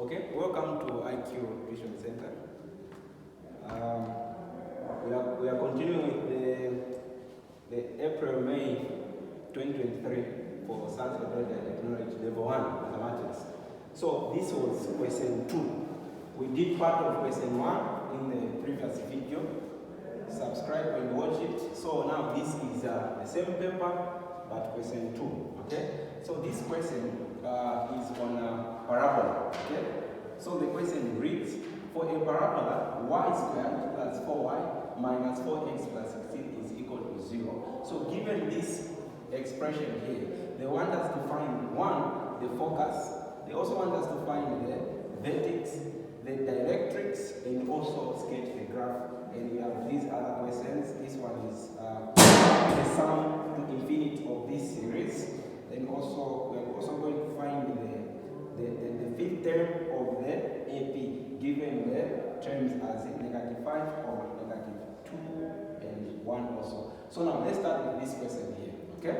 Okay, welcome to IQ Tuition Center. We are continuing with the April-May 2023 for Science and Technology Level 1 Mathematics. So this was question 2. We did part of question 1 in the previous video. Subscribe and watch it. So now this is the same paper but question 2. Okay, so this question is on a parabola. Okay, so the question reads, for a parabola, y squared plus 4y minus 4x plus 16 is equal to 0. So given this expression here, they want us to find the focus. They also want us to find the vertex, the directrix, and also sketch the graph. And we have these other questions. This one is the sum to infinity of this series. Then also, we're also going to find the fifth term of the AP, given the terms as negative 5 or negative 2 and 1 also. So now, let's start with this question here, okay?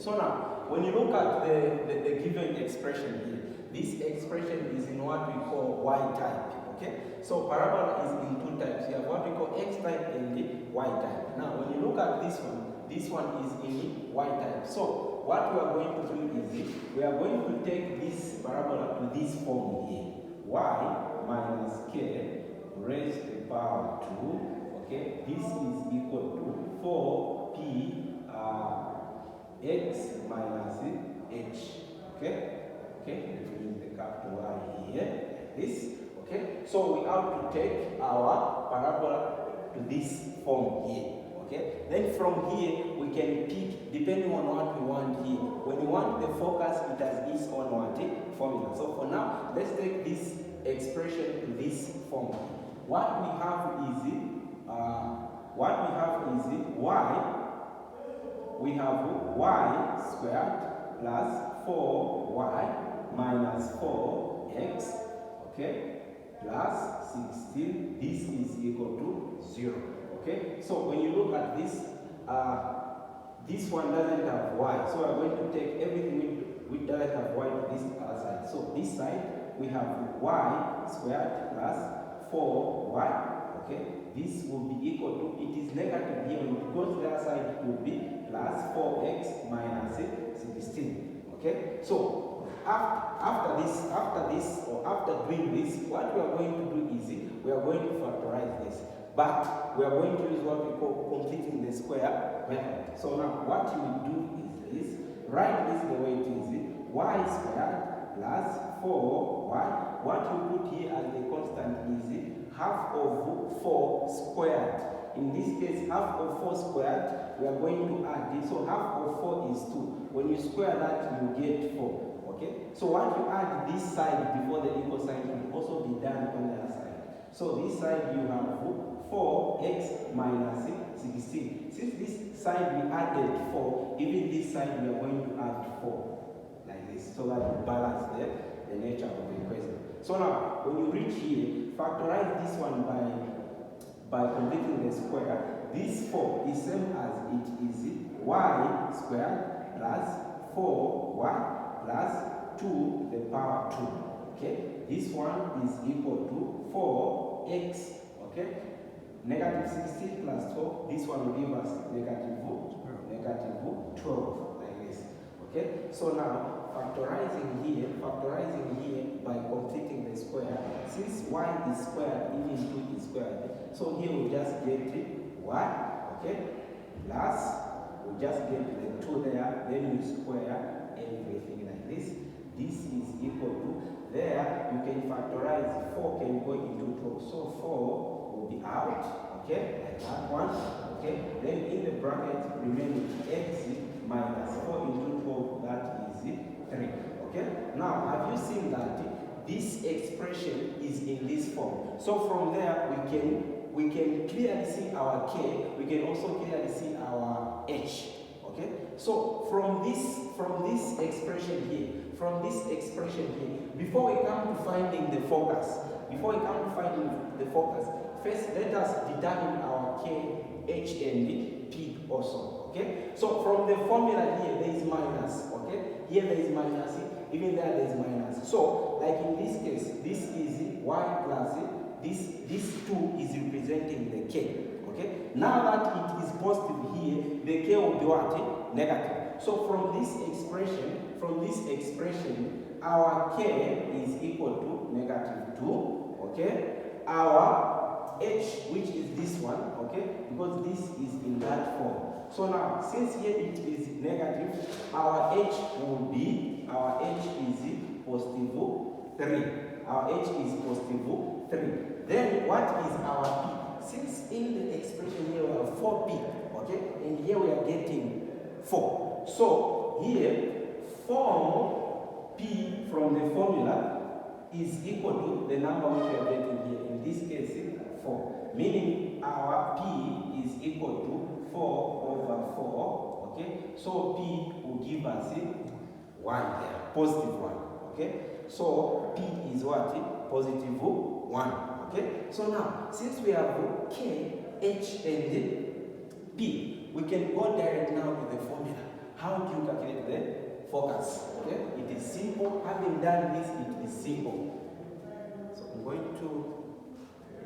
So now, when you look at the given expression here, this expression is in what we call y type, okay? So parabola is in two types. You have what we call x type and the y type. Now, when you look at this one is in y type. So what we are going to do is we are going to take this parabola to this form here. Y minus k raised to the power 2. Okay, this is equal to 4p x minus h. Okay, using the capital Y here. This. Okay, so we have to take our parabola to this form here. Okay, then from here we can pick depending on what we want here. When we want the focus, it has its own formula. So for now, let's take this expression to this form. What we have is y squared plus 4y minus 4x. Okay, plus 16. This is equal to 0. Okay, so when you look at this, this one doesn't have y, so we're going to take everything which doesn't have y to this other side. So this side we have y squared plus 4y. Okay, this will be equal to, it is negative here, when it goes to the other side it will be plus 4x minus 16. Okay, so after doing this, what we are going to do is we are going to factorize this. But we are going to use what we call completing the square method. So now what you will do is this. Write this the way it is. Y squared plus 4y. What you put here as the constant is half of 4 squared. In this case, half of 4 squared, we are going to add this. So half of 4 is 2. When you square that, you get 4. Okay? So what you add this side before the equal sign will also be done on the other side. So this side you have 4x minus 16. Since this side we added 4, even this side we are going to add 4. Like this. So that we balance the nature of the equation. So now, when you reach here, factorize this one by completing the square. This 4 is same as it is y squared plus 4y plus 2 to the power 2. Okay, this one is equal to 4x. Okay, negative 16 plus 12. This one will give us negative 12, like this. Okay, so now factorizing here by completing the square. Since y is squared, even 2 is squared. So here we just get y. Okay, plus we just get the 2 there. Then we square everything like this. This is equal to, there you can factorize 4 can go into 12. So 4 will be out, okay, like that one, okay. Then in the bracket remain with x minus 4 into 12, that is 3, okay. Now have you seen that this expression is in this form? So from there we can clearly see our k, we can also clearly see our h. Okay, so from this expression here, before we come to finding the focus, first let us determine our k, h, and p also. Okay, so from the formula here there is minus. Okay, here there is minus, even there is minus. So, like in this case, this is y plus this 2 is representing the k. Okay? Now that it is positive here, the k will be what? Negative. So from this expression, our k is equal to negative 2. Okay? Our h, which is this one, okay? Because this is in that form. So now, since here it is negative, our h will be, our h is positive 3. Our h is positive 3. Then what is our p? Since in the expression here we have 4p, okay? And here we are getting 4. So here, form p from the formula is equal to the number which we are getting here. In this case, 4. Meaning our p is equal to 4 over 4. Okay? So p will give us 1 there, positive 1. Okay? So p is what? Positive 1. Okay? So now, since we have k, h, and p, we can go direct now to the formula. How do you calculate the focus? Okay? It is simple. Having done this, it is simple. So I'm going to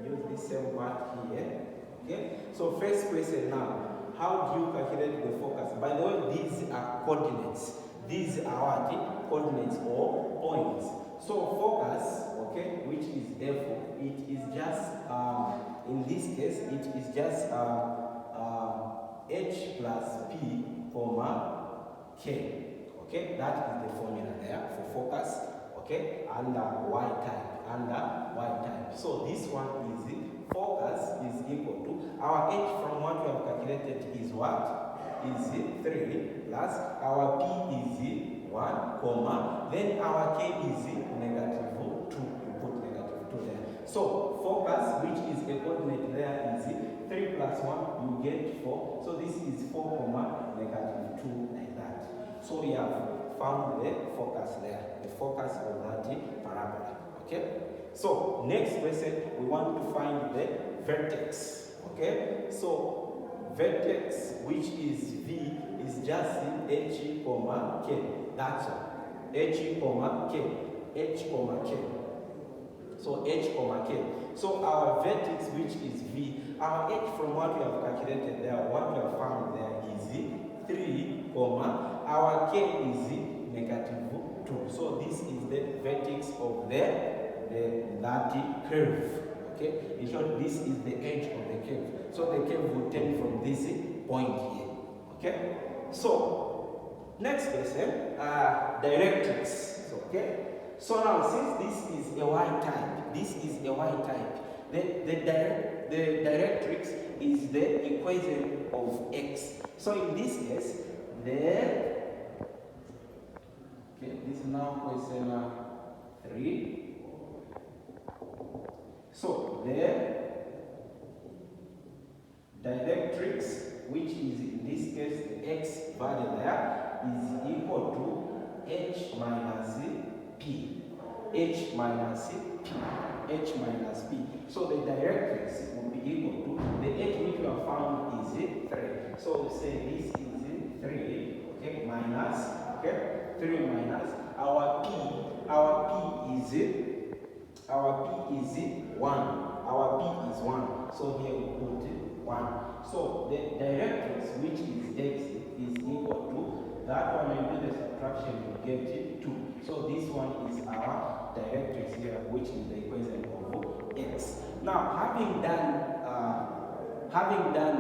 use this same part here. Okay? So first question now. How do you calculate the focus? By the way, these are coordinates. These are what? Coordinates or points. So focus, okay, which is F, it is just, in this case, it is just H plus P, K. Okay, that is the formula there for focus, okay, under Y type, So this one is focus is equal to, our H from what we have calculated is what? Is 3 plus our P is 1, comma, then our K is negative 2. You put negative 2 there. So focus, which is a coordinate there, is 3 plus 1, you get 4. So this is 4, comma, negative 2, like that. So we have found the focus there, the focus of that parabola. Okay? So next question, we want to find the vertex. Okay? So vertex, which is V, is just H, K. That's all. H, K. So H, K. So our vertex, which is V, our H from what we have calculated there, what we have found there is 3, our K is negative 2. So this is the vertex of that curve. Okay? In short, this is the edge of the curve. So the curve will turn from this point here. Okay? So next question, directrix. Okay? So now, since this is a Y type, the directrix is the equation of x. So in this case, this is now question 3. So the directrix, which is in this case the x value there, is equal to h minus p. So the directrix will be equal to the h which we have found is 3. So we say this is 3, okay, minus, okay, 3 minus our p is 1. Our p is 1. So here we put 1. So the directrix, which is x, is equal to that one. When you do the subtraction, you get 2. So this one is our directrix here, which is the equation of x. Now, having done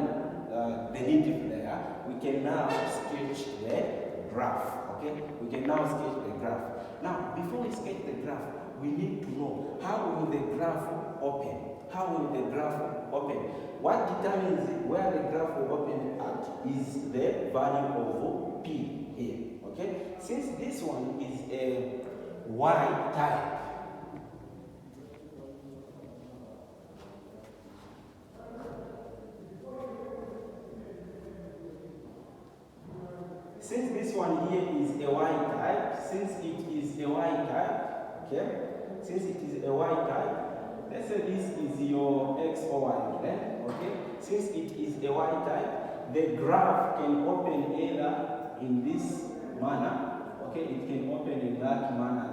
the native layer, we can now sketch the graph. Okay, we can now sketch the graph. Now, before we sketch the graph, we need to know how will the graph open. What determines where the graph will open at is the value of p here. Okay, since this one is a Y type, since this one here is a Y type, let's say this is your x or y, okay? Since it is a Y type, the graph can open either in this manner, okay? It can open in that manner